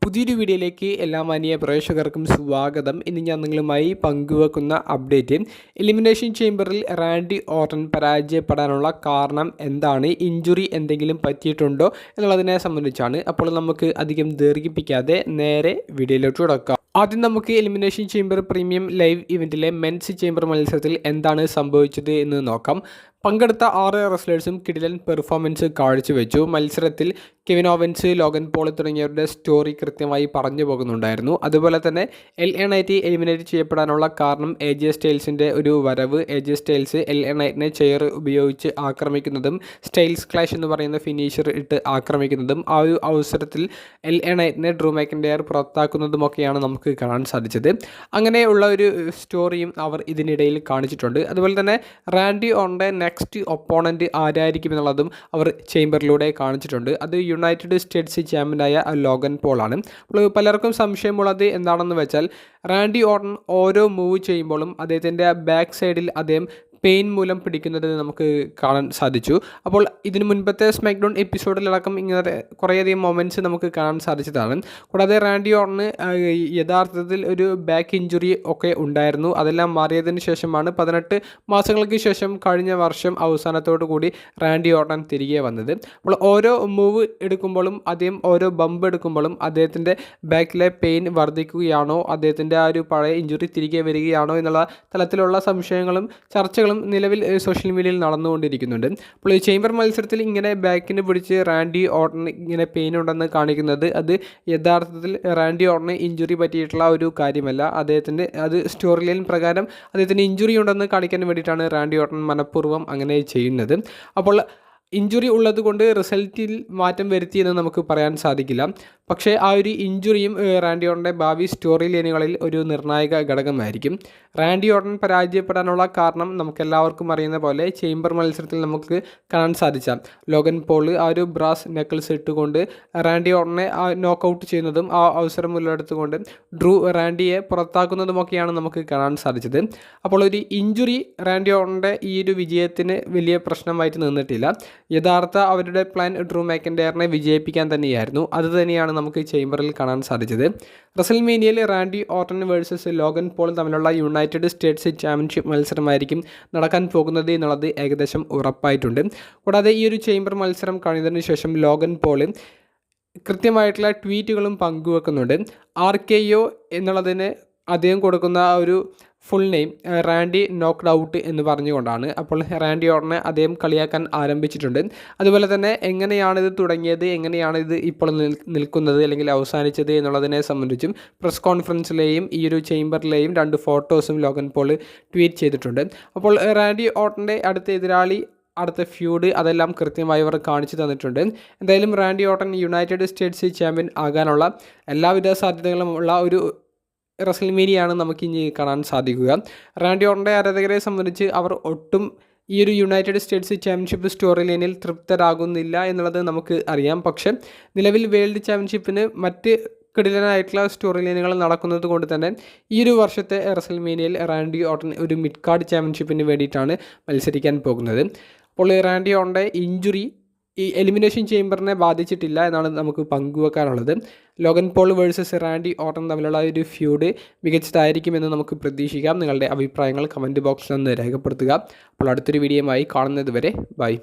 പുതിയൊരു വീഡിയോയിലേക്ക് എല്ലാ മാന്യ പ്രേക്ഷകർക്കും സ്വാഗതം. ഇന്ന് ഞാൻ നിങ്ങളുമായി പങ്കുവെക്കുന്ന അപ്ഡേറ്റ് എലിമിനേഷൻ ചേംബറിൽ റാൻഡി ഓർട്ടൺ പരാജയപ്പെടാനുള്ള കാരണം എന്താണ്, ഇഞ്ചുറി എന്തെങ്കിലും പറ്റിയിട്ടുണ്ടോ എന്നുള്ളതിനെ സംബന്ധിച്ചാണ്. അപ്പോൾ നമുക്ക് അധികം ദീർഘിപ്പിക്കാതെ നേരെ വീഡിയോയിലോട്ട് തുടക്കാം. ആദ്യം നമുക്ക് എലിമിനേഷൻ ചേംബർ പ്രീമിയം ലൈവ് ഇവൻറ്റിലെ മെൻസ് ചേംബർ മത്സരത്തിൽ എന്താണ് സംഭവിച്ചത് എന്ന് നോക്കാം. പങ്കെടുത്ത 6 റെസ്ലേഴ്സും കിടിലൻ പെർഫോമൻസ് കാഴ്ചവെച്ചു. മത്സരത്തിൽ കെവിൻ ഓവൻസ്, ലോഗൻ പോൾ തുടങ്ങിയവരുടെ സ്റ്റോറി കൃത്യമായി പറഞ്ഞു പോകുന്നുണ്ടായിരുന്നു. അതുപോലെ തന്നെ LA നൈറ്റ് എലിമിനേറ്റ് ചെയ്യപ്പെടാനുള്ള കാരണം AJ സ്റ്റൈൽസിൻ്റെ ഒരു വരവ്. AJ സ്റ്റൈൽസ് LA നൈറ്റിനെ ചെയർ ഉപയോഗിച്ച് ആക്രമിക്കുന്നതും സ്റ്റൈൽസ് ക്ലാഷ് എന്ന് പറയുന്ന ഫിനിഷർ ഇട്ട് ആക്രമിക്കുന്നതും ആ ഒരു അവസരത്തിൽ LA നൈറ്റിനെ ഡ്രൂ മാക്കിൻറ്റയർ പുറത്താക്കുന്നതുമൊക്കെയാണ് നമുക്ക് കാണാൻ സാധിച്ചത്. അങ്ങനെയുള്ള ഒരു സ്റ്റോറിയും അവർ ഇതിനിടയിൽ കാണിച്ചിട്ടുണ്ട്. അതുപോലെ തന്നെ റാൻഡി ഓർട്ടൻ്റെ നെക്സ്റ്റ് ഒപ്പോണൻറ്റ് ആരായിരിക്കും എന്നുള്ളതും അവർ ചേംബറിലൂടെ കാണിച്ചിട്ടുണ്ട്. അത് യുണൈറ്റഡ് സ്റ്റേറ്റ്സ് ചാമ്പ്യനായ ലോഗൻ പോൾ ആണ്. അപ്പോൾ പലർക്കും സംശയമുള്ളത് എന്താണെന്ന് വെച്ചാൽ, റാൻഡി ഓർട്ടൺ ഓരോ മൂവ് ചെയ്യുമ്പോഴും അദ്ദേഹത്തിൻ്റെ ബാക്ക് സൈഡിൽ അദ്ദേഹം പെയിൻ മൂലം പിടിക്കുന്നത് നമുക്ക് കാണാൻ സാധിച്ചു. അപ്പോൾ ഇതിന് മുൻപത്തെ സ്മാക്ഡൗൺ എപ്പിസോഡിലടക്കം ഇങ്ങനെ കുറേയധികം മൊമെൻറ്റ്സ് നമുക്ക് കാണാൻ സാധിച്ചതാണ്. കൂടാതെ റാൻഡി ഓർട്ടന് യഥാർത്ഥത്തിൽ ഒരു ബാക്ക് ഇഞ്ചുറി ഒക്കെ ഉണ്ടായിരുന്നു. അതെല്ലാം മാറിയതിന് ശേഷമാണ് 18 മാസങ്ങൾക്ക് ശേഷം കഴിഞ്ഞ വർഷം അവസാനത്തോടു കൂടി റാൻഡി ഓർട്ടൺ തിരികെ വന്നത്. അപ്പോൾ ഓരോ മൂവ് എടുക്കുമ്പോഴും അദ്ദേഹം ഓരോ ബമ്പ് എടുക്കുമ്പോഴും അദ്ദേഹത്തിൻ്റെ ബാക്കിലെ പെയിൻ വർദ്ധിക്കുകയാണോ, അദ്ദേഹത്തിൻ്റെ ആ ഒരു പഴയ ഇഞ്ചുറി തിരികെ വരികയാണോ എന്നുള്ള തലത്തിലുള്ള സംശയങ്ങളും ചർച്ചകളും നിലവിൽ സോഷ്യൽ മീഡിയയിൽ നടന്നുകൊണ്ടിരിക്കുന്നുണ്ട്. അപ്പോൾ ഈ ചേംബർ മത്സരത്തിൽ ഇങ്ങനെ ബാക്കിന് പിടിച്ച് റാൻഡി ഓർട്ടൺ ഇങ്ങനെ പെയിൻ ഉണ്ടെന്ന് കാണിക്കുന്നത് അത് യഥാർത്ഥത്തിൽ റാൻഡി ഓർട്ടന് ഇഞ്ചുറി പറ്റിയിട്ടുള്ള ഒരു കാര്യമല്ല. അദ്ദേഹത്തിൻ്റെ അത് സ്റ്റോറി ലൈൻ പ്രകാരം അദ്ദേഹത്തിന് ഇഞ്ചുറി ഉണ്ടെന്ന് കാണിക്കാൻ വേണ്ടിയിട്ടാണ് റാൻഡി ഓർട്ടൺ മനഃപൂർവ്വം അങ്ങനെ ചെയ്യുന്നത്. അപ്പോൾ ഇഞ്ചുറി ഉള്ളത് കൊണ്ട് റിസൾട്ടിൽ മാറ്റം വരുത്തിയെന്ന് നമുക്ക് പറയാൻ സാധിക്കില്ല. പക്ഷേ ആ ഒരു ഇഞ്ചുറിയും റാൻഡി ഓർട്ടൻ്റെ ഭാവി സ്റ്റോറി ലൈനുകളിൽ ഒരു നിർണായക ഘടകമായിരിക്കും. റാൻഡി ഓർട്ടൺ പരാജയപ്പെടാനുള്ള കാരണം നമുക്കെല്ലാവർക്കും അറിയുന്ന പോലെ ചേംബർ മത്സരത്തിൽ നമുക്ക് കാണാൻ സാധിച്ച ലോഗൻ പോൾ ആ ഒരു ബ്രാസ് നെക്കിൾസ് ഇട്ടുകൊണ്ട് റാൻഡി ഓർട്ടനെ നോക്കൗട്ട് ചെയ്യുന്നതും ആ അവസരം മുതലെടുത്തുകൊണ്ട് ഡ്രൂ റാൻഡിയെ പുറത്താക്കുന്നതുമൊക്കെയാണ് നമുക്ക് കാണാൻ സാധിച്ചത്. അപ്പോൾ ഒരു ഇഞ്ചുറി റാൻഡി ഓർട്ടൻ്റെ ഈ ഒരു വിജയത്തിന് വലിയ പ്രശ്നമായിട്ട് നിന്നിട്ടില്ല. യഥാർത്ഥ അവരുടെ പ്ലാൻ ഡ്രൂ മാക്കിൻറ്റയറിനെ വിജയിപ്പിക്കാൻ തന്നെയായിരുന്നു. അത് തന്നെയാണ് നമുക്ക് ചേംബറിൽ കാണാൻ സാധിച്ചത്. റസൽമേനിയയിൽ Randy Orton versus Logan Paul തമ്മിലുള്ള യുണൈറ്റഡ് സ്റ്റേറ്റ്സ് ചാമ്പ്യൻഷിപ്പ് മത്സരമായിരിക്കും നടക്കാൻ പോകുന്നത് എന്നുള്ളത് ഏകദേശം ഉറപ്പായിട്ടുണ്ട്. കൂടാതെ ഈ ഒരു ചേംബർ മത്സരം കഴിഞ്ഞതിന് ശേഷം ലോഗൻ പോൾ കൃത്യമായിട്ടുള്ള ട്വീറ്റുകളും പങ്കുവെക്കുന്നുണ്ട്. RKO എന്നുള്ളതിന് അദ്ദേഹം കൊടുക്കുന്ന ഒരു full name Randy knocked out എന്ന് പറഞ്ഞുകൊണ്ടാണ്. അപ്പോൾ റാൻഡി ഓർട്ടനെ അദ്ദേഹം കളിയാക്കാൻ ആരംഭിച്ചിട്ടുണ്ട്. അതുപോലെ തന്നെ എങ്ങനെയാണിത് തുടങ്ങിയത്, എങ്ങനെയാണിത് ഇപ്പോൾ നിൽക്കുന്നത് അല്ലെങ്കിൽ അവസാനിച്ചത് എന്നുള്ളതിനെ സംബന്ധിച്ചും പ്രസ് കോൺഫറൻസിലെയും ഈ ഒരു ചേംബറിലെയും 2 ഫോട്ടോസും ലോഗൻ പോൾ ട്വീറ്റ് ചെയ്തിട്ടുണ്ട്. അപ്പോൾ റാൻഡി ഓർട്ടൻ്റെ അടുത്ത എതിരാളി, അടുത്ത ഫ്യൂഡ്, അതെല്ലാം കൃത്യമായി അവർ കാണിച്ചു തന്നിട്ടുണ്ട്. എന്തായാലും Randy Orton United States champion ആകാനുള്ള എല്ലാവിധ സാധ്യതകളുമുള്ള ഒരു റസൽമേനിയാണ് നമുക്കിനി കാണാൻ സാധിക്കുക. റാൻഡി ഓർട്ടൻ്റെ ആരാധകരെ സംബന്ധിച്ച് അവർ ഒട്ടും ഈ ഒരു യുണൈറ്റഡ് സ്റ്റേറ്റ്സ് ചാമ്പ്യൻഷിപ്പ് സ്റ്റോറി ലൈനിൽ തൃപ്തരാകുന്നില്ല എന്നുള്ളത് നമുക്ക് അറിയാം. പക്ഷേ നിലവിൽ വേൾഡ് ചാമ്പ്യൻഷിപ്പിന് മറ്റ് കിടിലനായിട്ടുള്ള സ്റ്റോറി ലൈനുകൾ നടക്കുന്നത് കൊണ്ട് തന്നെ ഈ ഒരു വർഷത്തെ റസൽമേനിയയിൽ റാൻഡി ഓർട്ടൺ ഒരു മിഡ് കാർഡ് ചാമ്പ്യൻഷിപ്പിന് വേണ്ടിയിട്ടാണ് മത്സരിക്കാൻ പോകുന്നത്. അപ്പോൾ റാൻഡി ഓർട്ടൻ്റെ ഇഞ്ചുറി ഈ എലിമിനേഷൻ ചേംബറിനെ ബാധിച്ചിട്ടില്ല എന്നാണ് നമുക്ക് പങ്കുവെക്കാനുള്ളത്. Logan Paul versus Randy Orton തമ്മിലുള്ള ഒരു ഫ്യൂഡ് മികച്ചതായിരിക്കുമെന്ന് നമുക്ക് പ്രതീക്ഷിക്കാം. നിങ്ങളുടെ അഭിപ്രായങ്ങൾ കമൻറ്റ് ബോക്സിൽ ഒന്ന് രേഖപ്പെടുത്തുക. അപ്പോൾ അടുത്തൊരു വീഡിയോയുമായി കാണുന്നത് വരെ ബൈ.